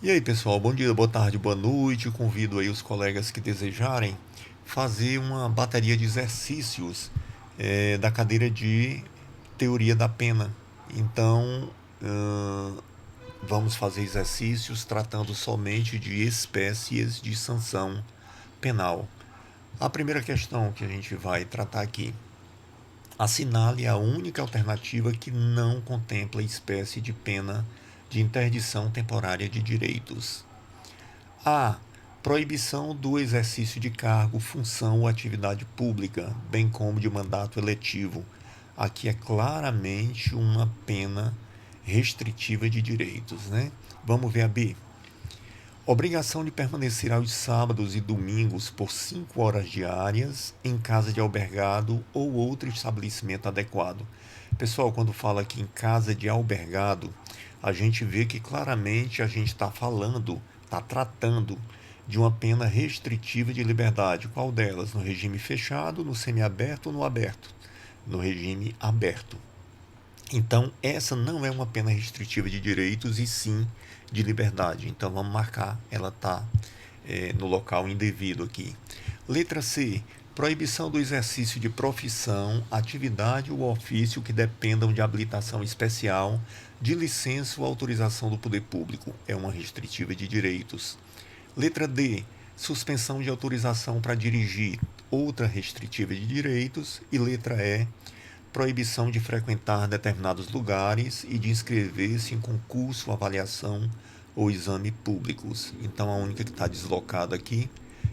E aí, pessoal, bom dia, boa tarde, boa noite. Convido aí os colegas que desejarem fazer uma bateria de exercícios da cadeira de teoria da pena. Então, vamos fazer exercícios tratando somente de espécies de sanção penal. A primeira questão que a gente vai tratar aqui: assinale a única alternativa que não contempla espécie de pena de interdição temporária de direitos. A. Proibição do exercício de cargo, função ou atividade pública, bem como de mandato eletivo. Aqui é claramente uma pena restritiva de direitos, né? Vamos ver a B. Obrigação de permanecer aos sábados e domingos por 5 horas diárias em casa de albergado ou outro estabelecimento adequado. Pessoal, quando fala aqui em casa de albergado, a gente vê que claramente a gente está falando, está tratando de uma pena restritiva de liberdade. Qual delas? No regime fechado, no semiaberto ou no aberto? No regime aberto. Então, essa não é uma pena restritiva de direitos e sim de liberdade. Então, vamos marcar, ela está no local indevido aqui. Letra C. Proibição do exercício de profissão, atividade ou ofício que dependam de habilitação especial, de licença ou autorização do poder público. É uma restritiva de direitos. Letra D. Suspensão de autorização para dirigir, outra restritiva de direitos. E letra E. Proibição de frequentar determinados lugares e de inscrever-se em concurso, avaliação ou exame públicos. Então a única que está deslocada aqui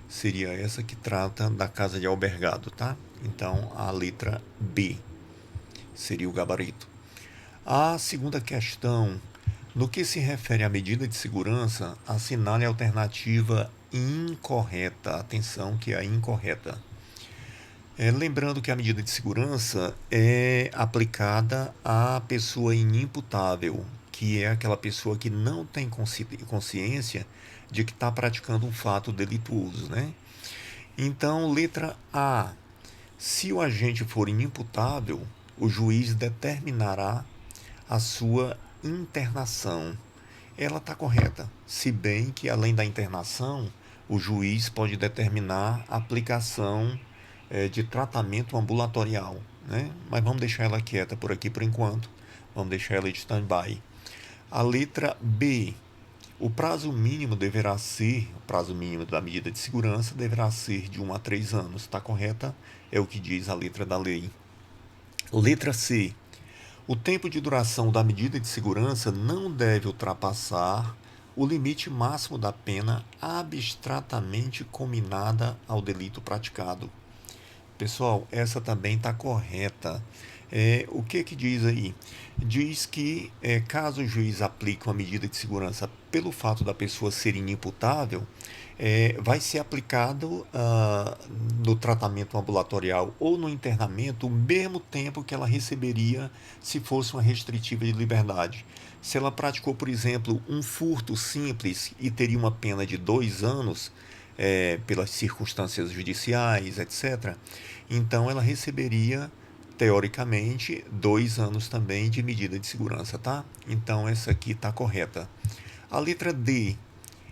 seria essa que trata da casa de albergado, tá? Então a letra B seria o gabarito. A segunda questão: no que se refere à medida de segurança, assinale a alternativa incorreta. Atenção que é a incorreta. Lembrando que a medida de segurança é aplicada à pessoa inimputável, que é aquela pessoa que não tem consciência de que está praticando um fato delituoso, né? Então, letra A. Se o agente for inimputável, o juiz determinará a sua internação. Ela está correta, se bem que além da internação, o juiz pode determinar a aplicação de tratamento ambulatorial, né? Mas vamos deixar ela quieta por aqui por enquanto, vamos deixar ela de stand-by. A letra B. O prazo mínimo deverá ser, o prazo mínimo da medida de segurança deverá ser de 1 a 3 anos. Está correta? É o que diz a letra da lei. Letra C. O tempo de duração da medida de segurança não deve ultrapassar o limite máximo da pena abstratamente cominada ao delito praticado. Pessoal, essa também está correta. O que diz aí? Diz que caso o juiz aplique uma medida de segurança pelo fato da pessoa ser inimputável, vai ser aplicado no tratamento ambulatorial ou no internamento o mesmo tempo que ela receberia se fosse uma restritiva de liberdade. Se ela praticou, por exemplo, um furto simples e teria uma pena de 2 anos, pelas circunstâncias judiciais, etc., então ela receberia, teoricamente, 2 anos também de medida de segurança, tá? Então essa aqui está correta. A letra D.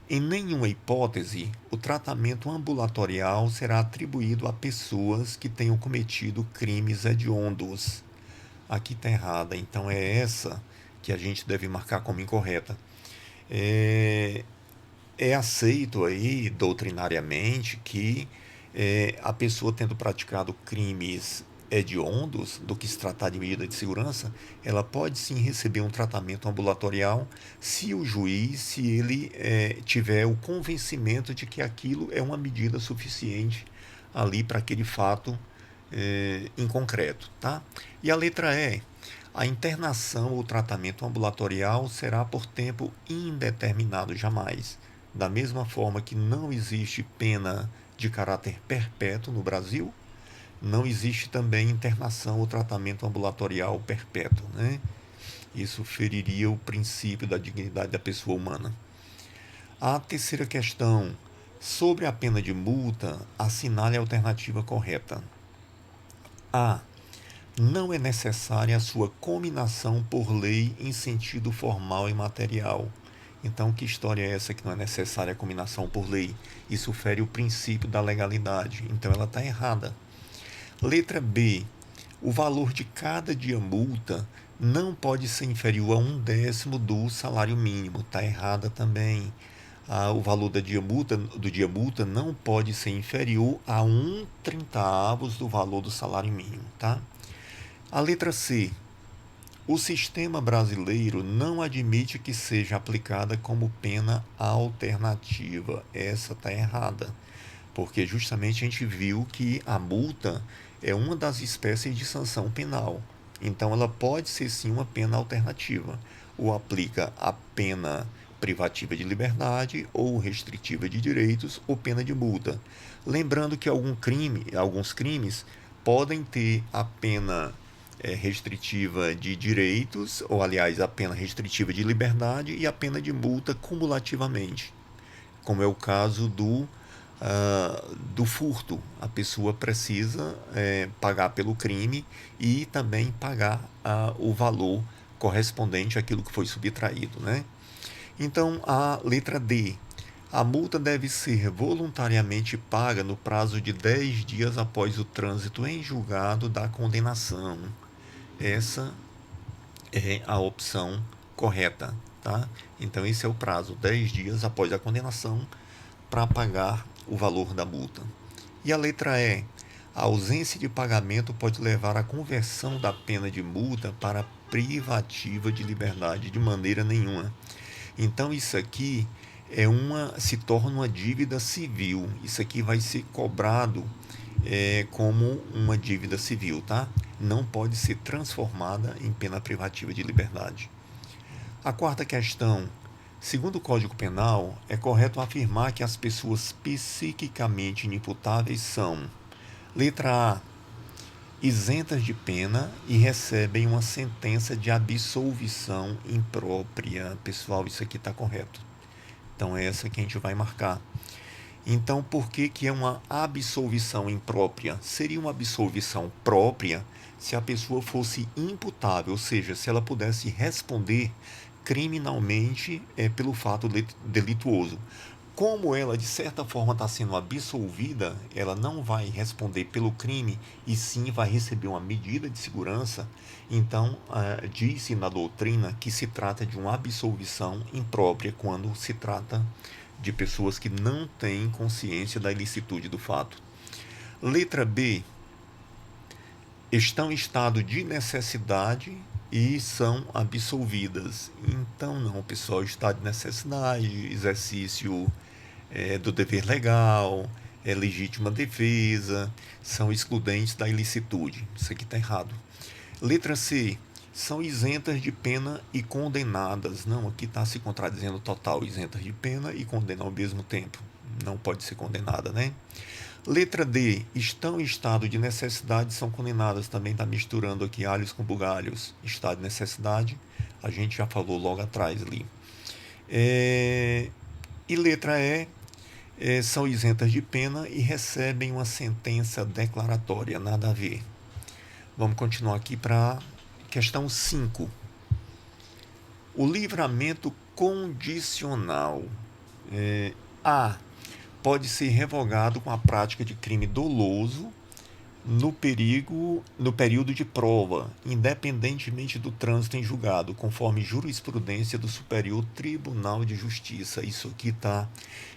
Em nenhuma hipótese, o tratamento ambulatorial será atribuído a pessoas que tenham cometido crimes hediondos. Aqui está errada, então é essa que a gente deve marcar como incorreta. É, é aceito aí doutrinariamente que a pessoa tendo praticado crimes hediondos, do que se tratar de medida de segurança, ela pode sim receber um tratamento ambulatorial se o juiz, se ele tiver o convencimento de que aquilo é uma medida suficiente ali para aquele fato em concreto, tá? E a letra E. A internação ou tratamento ambulatorial será por tempo indeterminado jamais. Da mesma forma que não existe pena de caráter perpétuo no Brasil, não existe também internação ou tratamento ambulatorial perpétuo, né? Isso feriria o princípio da dignidade da pessoa humana. A terceira questão: sobre a pena de multa, assinale a alternativa correta. A. Não é necessária a sua cominação por lei em sentido formal e material. Então, que história é essa que não é necessária a cominação por lei? Isso fere o princípio da legalidade. Então, ela está errada. Letra B. O valor de cada dia multa não pode ser inferior a 1/10 do salário mínimo. Está errada também. O valor do dia multa não pode ser inferior a 1/30 do valor do salário mínimo. Tá? A letra C. O sistema brasileiro não admite que seja aplicada como pena alternativa. Essa está errada, porque justamente a gente viu que a multa é uma das espécies de sanção penal. Então ela pode ser sim uma pena alternativa. Ou aplica a pena privativa de liberdade, ou restritiva de direitos, ou pena de multa. Lembrando que alguns crimes podem ter a pena restritiva de direitos, ou aliás, a pena restritiva de liberdade e a pena de multa cumulativamente, como é o caso do furto. A pessoa precisa pagar pelo crime e também pagar o valor correspondente àquilo que foi subtraído. Né? Então, a letra D. A multa deve ser voluntariamente paga no prazo de 10 dias após o trânsito em julgado da condenação. Essa é a opção correta. Tá? Então, esse é o prazo, 10 dias após a condenação, para pagar o valor da multa. E a letra E. A ausência de pagamento pode levar à conversão da pena de multa para privativa de liberdade de maneira nenhuma. Então isso aqui se torna uma dívida civil. Isso aqui vai ser cobrado como uma dívida civil, tá? Não pode ser transformada em pena privativa de liberdade. A quarta questão. Segundo o Código Penal, é correto afirmar que as pessoas psiquicamente inimputáveis são: letra A, isentas de pena e recebem uma sentença de absolvição imprópria. Pessoal, isso aqui está correto. Então é essa que a gente vai marcar. Então, por que é uma absolvição imprópria? Seria uma absolvição própria se a pessoa fosse imputável, ou seja, se ela pudesse responder criminalmente pelo fato delituoso. Como ela, de certa forma, está sendo absolvida, ela não vai responder pelo crime e sim vai receber uma medida de segurança. Então, diz-se na doutrina que se trata de uma absolvição imprópria quando se trata de pessoas que não têm consciência da ilicitude do fato. Letra B. Estão em estado de necessidade e são absolvidas. Então, não, pessoal, estado de necessidade, exercício do dever legal, legítima defesa, são excludentes da ilicitude. Isso aqui está errado. Letra C. São isentas de pena e condenadas. Não, aqui está se contradizendo total. Isentas de pena e condenadas ao mesmo tempo. Não pode ser condenada, né? Letra D. Estão em estado de necessidade, são condenadas. Também está misturando aqui alhos com bugalhos. Estado de necessidade, a gente já falou logo atrás ali. E letra E. São isentas de pena e recebem uma sentença declaratória. Nada a ver. Vamos continuar aqui para questão 5. O livramento condicional. A. Pode ser revogado com a prática de crime doloso no período de prova, independentemente do trânsito em julgado, conforme jurisprudência do Superior Tribunal de Justiça. Isso aqui está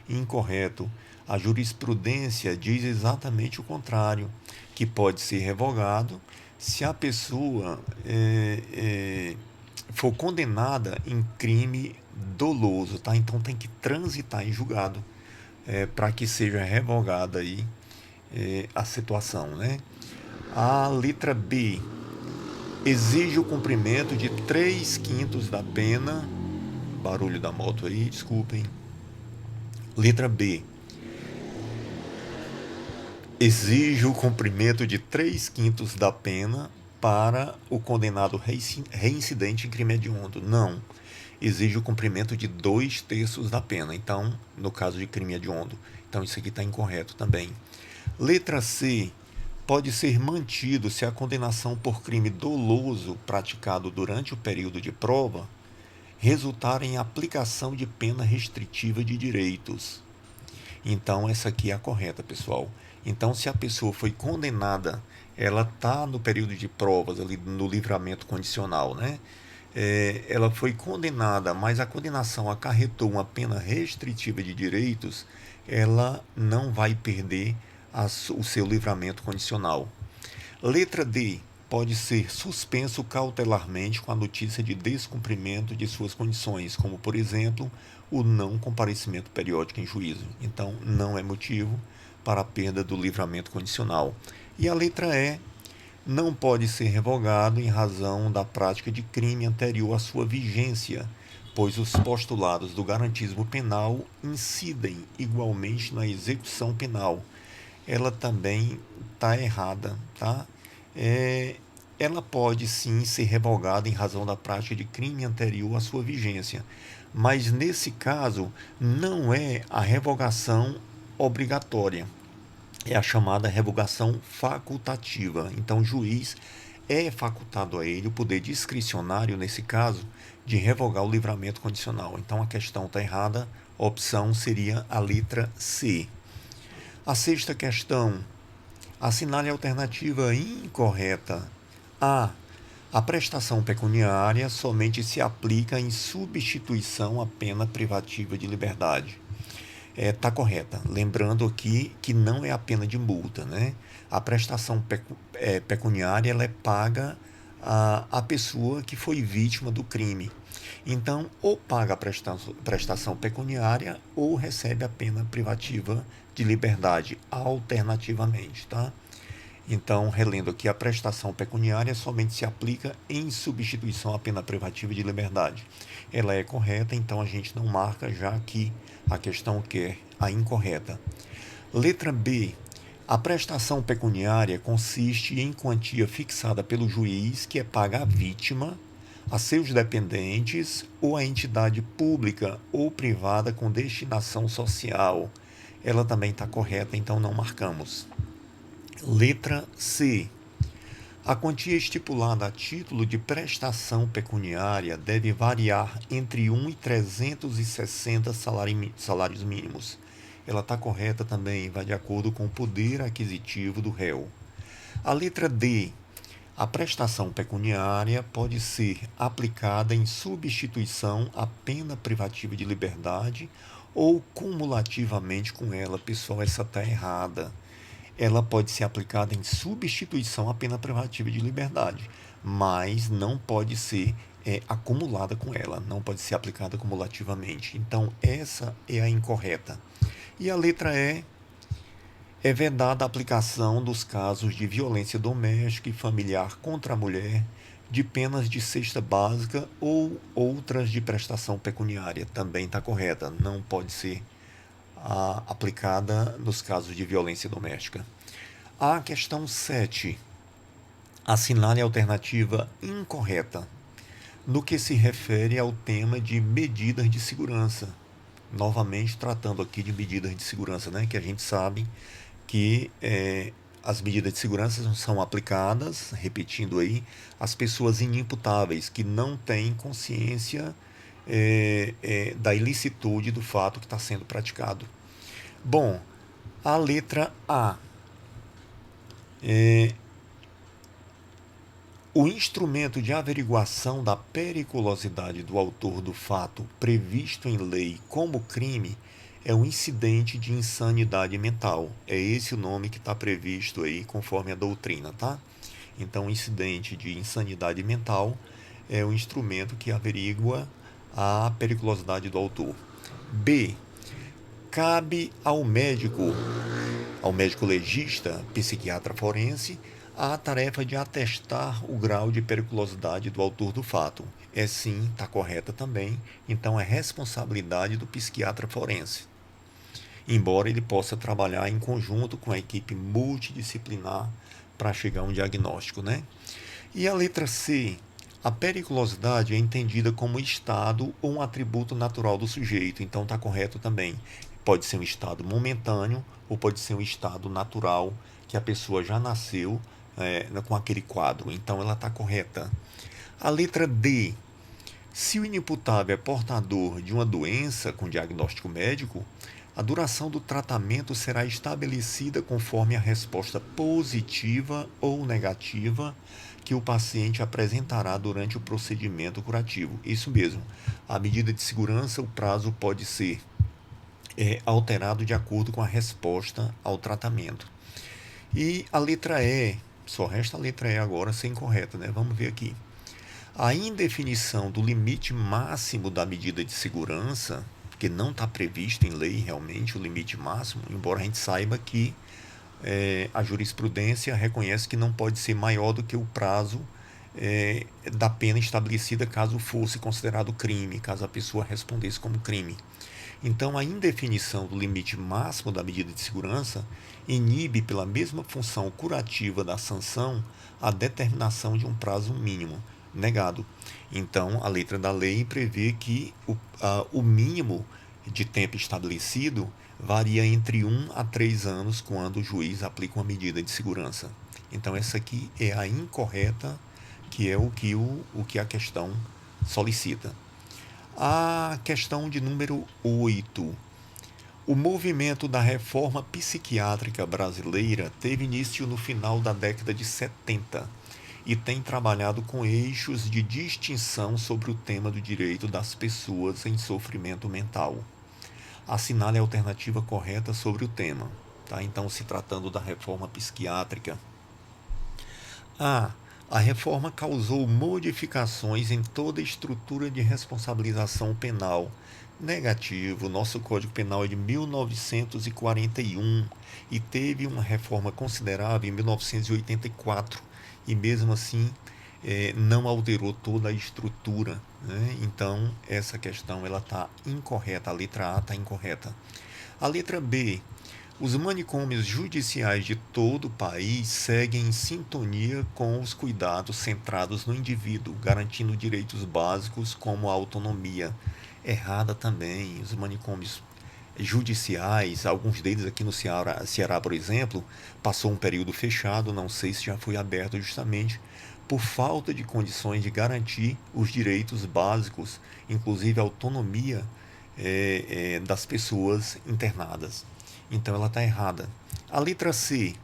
incorreto. A jurisprudência diz exatamente o contrário, que pode ser revogado se a pessoa for condenada em crime doloso, tá? Então tem que transitar em julgado para que seja revogada aí a situação, né? A letra B exige o cumprimento de 3/5 da pena. Barulho da moto aí, desculpem. Letra B exige o cumprimento de 3/5 da pena para o condenado reincidente em crime hediondo. Não. Exige o cumprimento de 2/3 da pena. Então, no caso de crime hediondo. Então, isso aqui está incorreto também. Letra C. Pode ser mantido se a condenação por crime doloso praticado durante o período de prova resultar em aplicação de pena restritiva de direitos. Então, essa aqui é a correta, pessoal. Então, se a pessoa foi condenada, ela está no período de provas, ali no livramento condicional, né? Ela foi condenada, mas a condenação acarretou uma pena restritiva de direitos, ela não vai perder o seu livramento condicional. Letra D. Pode ser suspenso cautelarmente com a notícia de descumprimento de suas condições, como, por exemplo, o não comparecimento periódico em juízo. Então, não é motivo para a perda do livramento condicional. E a letra E. Não pode ser revogado em razão da prática de crime anterior à sua vigência, pois os postulados do garantismo penal incidem igualmente na execução penal. Ela também está errada, tá? É, ela pode sim ser revogada em razão da prática de crime anterior à sua vigência, mas nesse caso não é a revogação obrigatória, é a chamada revogação facultativa. Então, o juiz é facultado a ele o poder discricionário, nesse caso, de revogar o livramento condicional. Então, a questão está errada, a opção seria a letra C. A sexta questão, assinale a alternativa incorreta. A. A prestação pecuniária somente se aplica em substituição à pena privativa de liberdade. Está correta. Lembrando aqui que não é a pena de multa, né? A prestação pecuniária ela é paga à pessoa que foi vítima do crime. Então, ou paga a prestação pecuniária ou recebe a pena privativa de liberdade, alternativamente, tá? Então, relendo aqui, a prestação pecuniária somente se aplica em substituição à pena privativa de liberdade. Ela é correta, então a gente não marca, já que a questão quer a incorreta. Letra B. A prestação pecuniária consiste em quantia fixada pelo juiz que é paga à vítima, a seus dependentes ou à entidade pública ou privada com destinação social. Ela também está correta, então não marcamos. Letra C. A quantia estipulada a título de prestação pecuniária deve variar entre 1 e 360 salários mínimos. Ela está correta também, vai de acordo com o poder aquisitivo do réu. A letra D. A prestação pecuniária pode ser aplicada em substituição à pena privativa de liberdade ou cumulativamente com ela. Pessoal, essa está errada. Ela pode ser aplicada em substituição à pena privativa de liberdade, mas não pode ser acumulada com ela, não pode ser aplicada cumulativamente. Então, essa é a incorreta. E a letra E. É vedada a aplicação dos casos de violência doméstica e familiar contra a mulher, de penas de cesta básica ou outras de prestação pecuniária. Também está correta, não pode ser aplicada nos casos de violência doméstica. A questão 7. Assinale a alternativa incorreta no que se refere ao tema de medidas de segurança. Novamente tratando aqui de medidas de segurança, né? Que a gente sabe que as medidas de segurança são aplicadas, repetindo aí, às pessoas inimputáveis que não têm consciência da ilicitude do fato que está sendo praticado. Bom, a letra A. O instrumento de averiguação da periculosidade do autor do fato previsto em lei como crime é um incidente de insanidade mental. É esse o nome que está previsto aí conforme a doutrina, tá? Então, incidente de insanidade mental é o instrumento que averigua a periculosidade do autor. B. Cabe ao médico legista, psiquiatra forense, a tarefa de atestar o grau de periculosidade do autor do fato. É sim, está correta também, então é responsabilidade do psiquiatra forense. Embora ele possa trabalhar em conjunto com a equipe multidisciplinar para chegar a um diagnóstico, né? E a letra C. A periculosidade é entendida como estado ou um atributo natural do sujeito, então está correto também. Pode ser um estado momentâneo ou pode ser um estado natural que a pessoa já nasceu com aquele quadro. Então ela está correta. A letra D. Se o inimputável é portador de uma doença com diagnóstico médico, a duração do tratamento será estabelecida conforme a resposta positiva ou negativa que o paciente apresentará durante o procedimento curativo. Isso mesmo, a medida de segurança, o prazo pode ser alterado de acordo com a resposta ao tratamento. E a letra E, só resta a letra E agora ser incorreta, né? Vamos ver aqui. A indefinição do limite máximo da medida de segurança, que não está previsto em lei realmente o limite máximo, embora a gente saiba que a jurisprudência reconhece que não pode ser maior do que o prazo da pena estabelecida caso fosse considerado crime, caso a pessoa respondesse como crime. Então, a indefinição do limite máximo da medida de segurança inibe, pela mesma função curativa da sanção, a determinação de um prazo mínimo negado. Então, a letra da lei prevê que o mínimo de tempo estabelecido varia entre 1 a 3 anos quando o juiz aplica uma medida de segurança. Então, essa aqui é a incorreta, que é o que a questão solicita. A questão de número 8. O movimento da reforma psiquiátrica brasileira teve início no final da década de 70 e tem trabalhado com eixos de distinção sobre o tema do direito das pessoas em sofrimento mental. Assinale a alternativa correta sobre o tema. Tá? Então, se tratando da reforma psiquiátrica. A. A reforma causou modificações em toda a estrutura de responsabilização penal. Negativo, nosso Código Penal é de 1941 e teve uma reforma considerável em 1984 e mesmo assim não alterou toda a estrutura. Né? Então, essa questão está incorreta, a letra A está incorreta. A letra B. Os manicômios judiciais de todo o país seguem em sintonia com os cuidados centrados no indivíduo, garantindo direitos básicos como a autonomia. Errada também, os manicômios judiciais, alguns deles aqui no Ceará, por exemplo, passou um período fechado, não sei se já foi aberto justamente por falta de condições de garantir os direitos básicos, inclusive a autonomia das pessoas internadas. Então ela está errada. A letra C.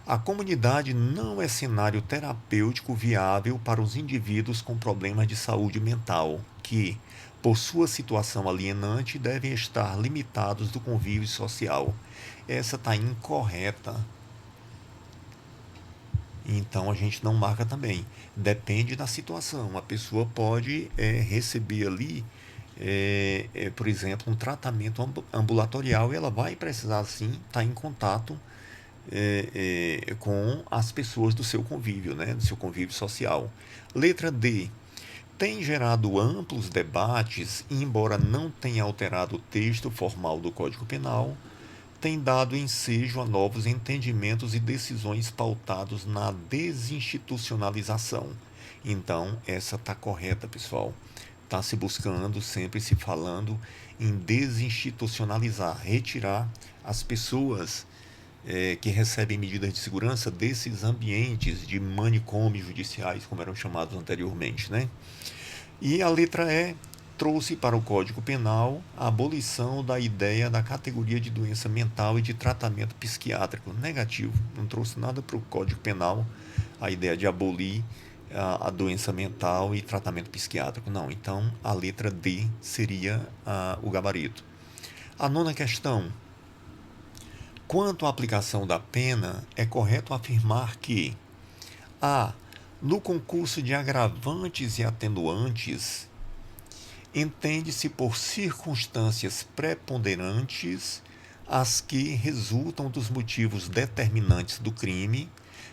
A comunidade não é cenário terapêutico viável para os indivíduos com problemas de saúde mental, que, por sua situação alienante, devem estar limitados do convívio social. Essa está incorreta. Então a gente não marca também. Depende da situação. A pessoa pode receber ali por exemplo, um tratamento ambulatorial e ela vai precisar, sim, estar em contato com as pessoas do seu convívio, né, do seu convívio social. Letra D. Tem gerado amplos debates e, embora não tenha alterado o texto formal do Código Penal, tem dado ensejo a novos entendimentos e decisões pautados na desinstitucionalização. Então, essa está correta, pessoal. Está se buscando, sempre se falando em desinstitucionalizar, retirar as pessoas que recebem medidas de segurança desses ambientes de manicômios judiciais, como eram chamados anteriormente. Né? E a letra E trouxe para o Código Penal a abolição da ideia da categoria de doença mental e de tratamento psiquiátrico. Negativo, não trouxe nada para o Código Penal a ideia de abolir a doença mental e tratamento psiquiátrico. Não, então a letra D seria o gabarito. A nona questão. Quanto à aplicação da pena, é correto afirmar que a. No concurso de agravantes e atenuantes, entende-se por circunstâncias preponderantes as que resultam dos motivos determinantes do crime,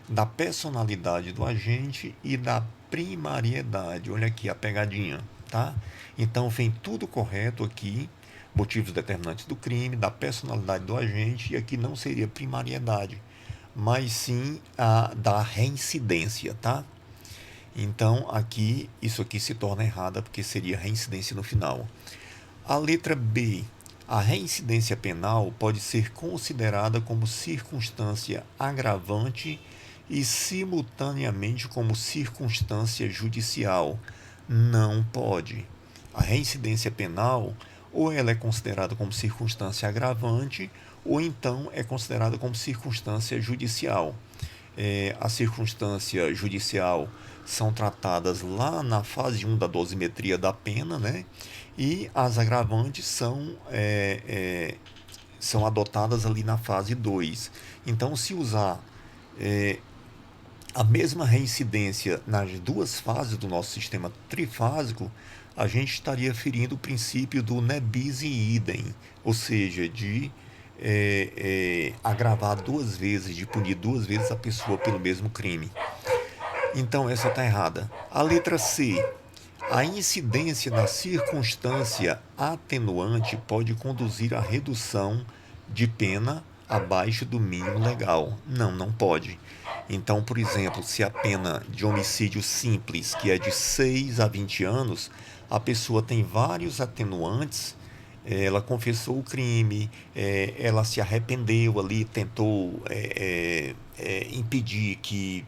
da personalidade do agente e da primariedade. Olha aqui a pegadinha, tá? Então vem tudo correto aqui, motivos determinantes do crime, da personalidade do agente, e aqui não seria primariedade, mas sim a da reincidência, tá? Então, aqui, isso aqui se torna errada porque seria reincidência no final. A letra B. A reincidência penal pode ser considerada como circunstância agravante e simultaneamente como circunstância judicial. Não pode. A reincidência penal, ou ela é considerada como circunstância agravante, ou então é considerada como circunstância judicial. A circunstância judicial são tratadas lá na fase 1 da dosimetria da pena, né? E as agravantes são adotadas ali na fase 2. Então, se usar a mesma reincidência nas duas fases do nosso sistema trifásico, a gente estaria ferindo o princípio do ne bis in idem, ou seja, de agravar duas vezes, de punir duas vezes a pessoa pelo mesmo crime. Então essa está errada. A letra C. A incidência na circunstância atenuante pode conduzir à redução de pena abaixo do mínimo legal. Não, não pode. Então, por exemplo, se a pena de homicídio simples, que é de 6 a 20 anos, a pessoa tem vários atenuantes, ela confessou o crime, ela se arrependeu ali, tentou impedir que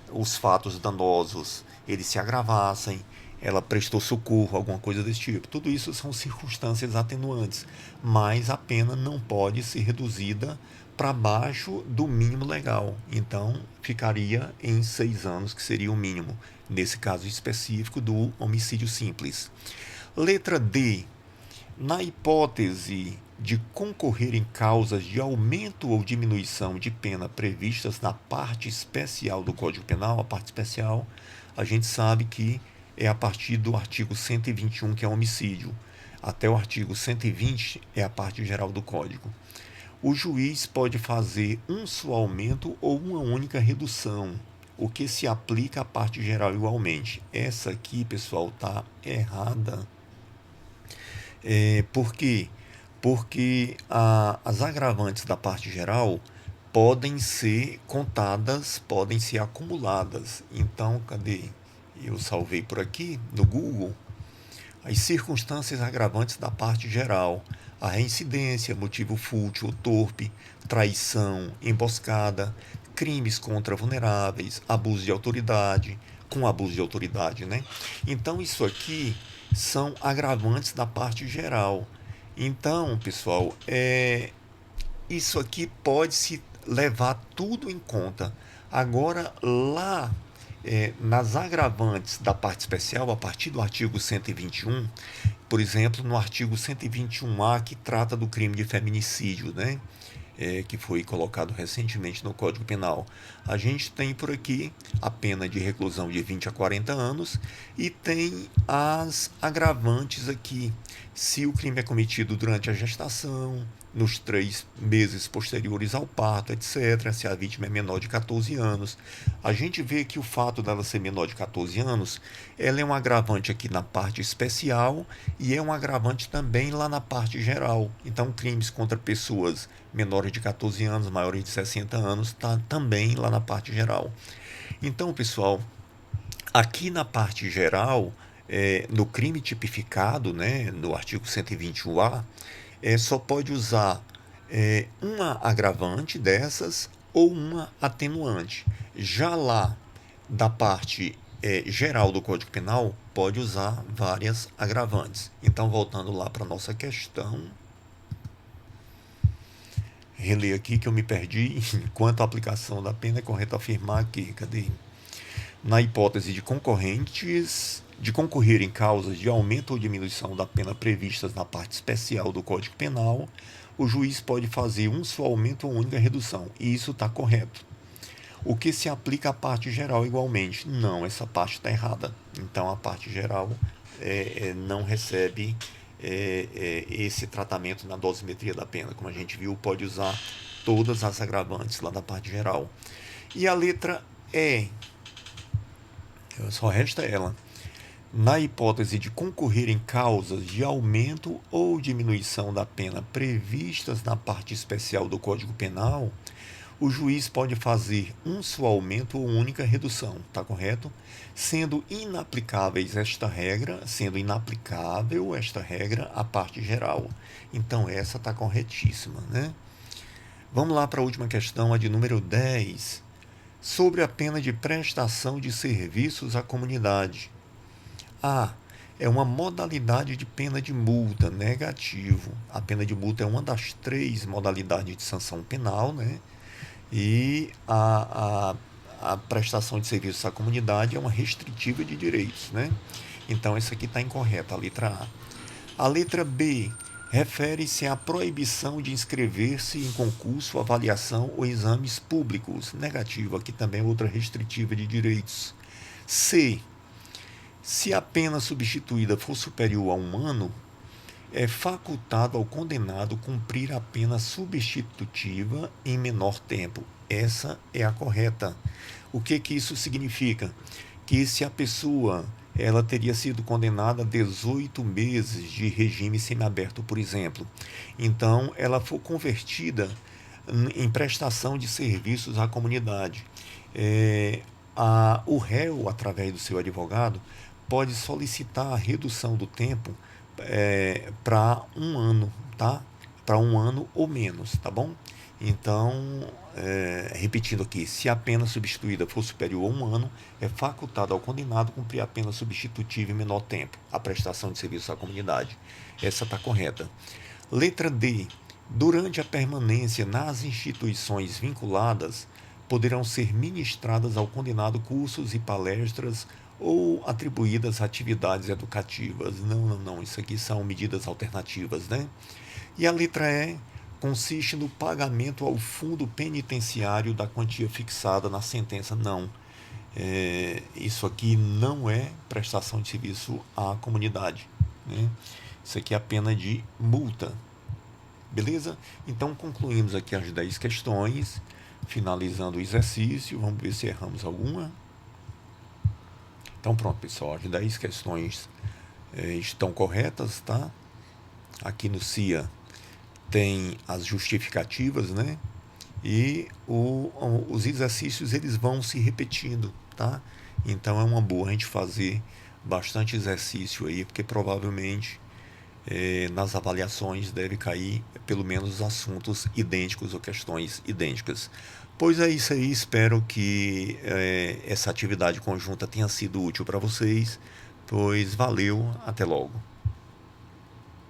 os fatos danosos eles se agravassem, ela prestou socorro, alguma coisa desse tipo. Tudo isso são circunstâncias atenuantes, mas a pena não pode ser reduzida para baixo do mínimo legal. Então, ficaria em 6 anos, que seria o mínimo, nesse caso específico do homicídio simples. Letra D. Na hipótese de concorrer em causas de aumento ou diminuição de pena previstas na parte especial do Código Penal, a parte especial, a gente sabe que é a partir do artigo 121, que é homicídio, até o artigo 120 é a parte geral do Código. O juiz pode fazer um só aumento ou uma única redução, o que se aplica à parte geral igualmente. Essa aqui, pessoal, está errada. Por quê? Porque as agravantes da parte geral podem ser contadas, podem ser acumuladas. Então, cadê? Eu salvei por aqui no Google as circunstâncias agravantes da parte geral: a reincidência, motivo fútil ou torpe, traição, emboscada, crimes contra vulneráveis, abuso de autoridade, com abuso de autoridade, né? Então, isso aqui são agravantes da parte geral. Então, pessoal, isso aqui pode se levar tudo em conta. Agora, lá nas agravantes da parte especial, a partir do artigo 121, por exemplo, no artigo 121A, que trata do crime de feminicídio, né? Que foi colocado recentemente no Código Penal. A gente tem por aqui a pena de reclusão de 20 a 40 anos e tem as agravantes aqui. Se o crime é cometido durante a gestação, nos 3 meses posteriores ao parto, etc., se a vítima é menor de 14 anos. A gente vê que o fato dela ser menor de 14 anos, ela é um agravante aqui na parte especial e é um agravante também lá na parte geral. Então, crimes contra pessoas menores de 14 anos, maiores de 60 anos, está também lá na parte geral. Então, pessoal, aqui na parte geral, no crime tipificado, né, no artigo 121A, só pode usar uma agravante dessas ou uma atenuante. Já lá da parte geral do Código Penal, pode usar várias agravantes. Então, voltando lá para a nossa questão, reler aqui que eu me perdi. Enquanto a aplicação da pena, é correto afirmar que, cadê? Na hipótese de concorrentes de concorrer em causas de aumento ou diminuição da pena previstas na parte especial do Código Penal, o juiz pode fazer um só aumento ou única redução. E isso está correto. O que se aplica à parte geral igualmente? Não, essa parte está errada. Então, a parte geral não recebe esse tratamento na dosimetria da pena. Como a gente viu, pode usar todas as agravantes lá da parte geral. E a letra E, só resta ela. Na hipótese de concorrer em causas de aumento ou diminuição da pena previstas na parte especial do Código Penal, o juiz pode fazer um só aumento ou única redução, tá correto? Sendo inaplicável esta regra à parte geral. Então essa está corretíssima, né? Vamos lá para a última questão, a de número 10, sobre a pena de prestação de serviços à comunidade. A. É uma modalidade de pena de multa, negativo. A pena de multa é uma das três modalidades de sanção penal, né? E a prestação de serviços à comunidade é uma restritiva de direitos, né? Então, isso aqui está incorreto, a letra A. A letra B refere-se à proibição de inscrever-se em concurso, avaliação ou exames públicos. Negativo, aqui também é outra restritiva de direitos. C. Se a pena substituída for superior a um ano, é facultado ao condenado cumprir a pena substitutiva em menor tempo. Essa é a correta. O que isso significa? Que se a pessoa ela teria sido condenada a 18 meses de regime semiaberto, por exemplo, então ela for convertida em prestação de serviços à comunidade. O réu, através do seu advogado, pode solicitar a redução do tempo para um ano, tá? Para um ano ou menos, tá bom? Então, repetindo aqui, se a pena substituída for superior a um ano, é facultado ao condenado cumprir a pena substitutiva em menor tempo, a prestação de serviço à comunidade. Essa está correta. Letra D. Durante a permanência nas instituições vinculadas, poderão ser ministradas ao condenado cursos e palestras ou atribuídas atividades educativas. Não, isso aqui são medidas alternativas, né? E a letra E consiste no pagamento ao fundo penitenciário da quantia fixada na sentença. Não. Isso aqui não é prestação de serviço à comunidade, né? Isso aqui é a pena de multa. Beleza? Então concluímos aqui as 10 questões, finalizando o exercício. Vamos ver se erramos alguma. Então pronto, pessoal, as 10 questões estão corretas, tá? Aqui no CIA tem as justificativas, né? E os exercícios eles vão se repetindo, tá? Então é uma boa a gente fazer bastante exercício aí, porque provavelmente nas avaliações deve cair pelo menos assuntos idênticos ou questões idênticas. Pois é isso aí, espero que essa atividade conjunta tenha sido útil para vocês. Pois valeu, até logo.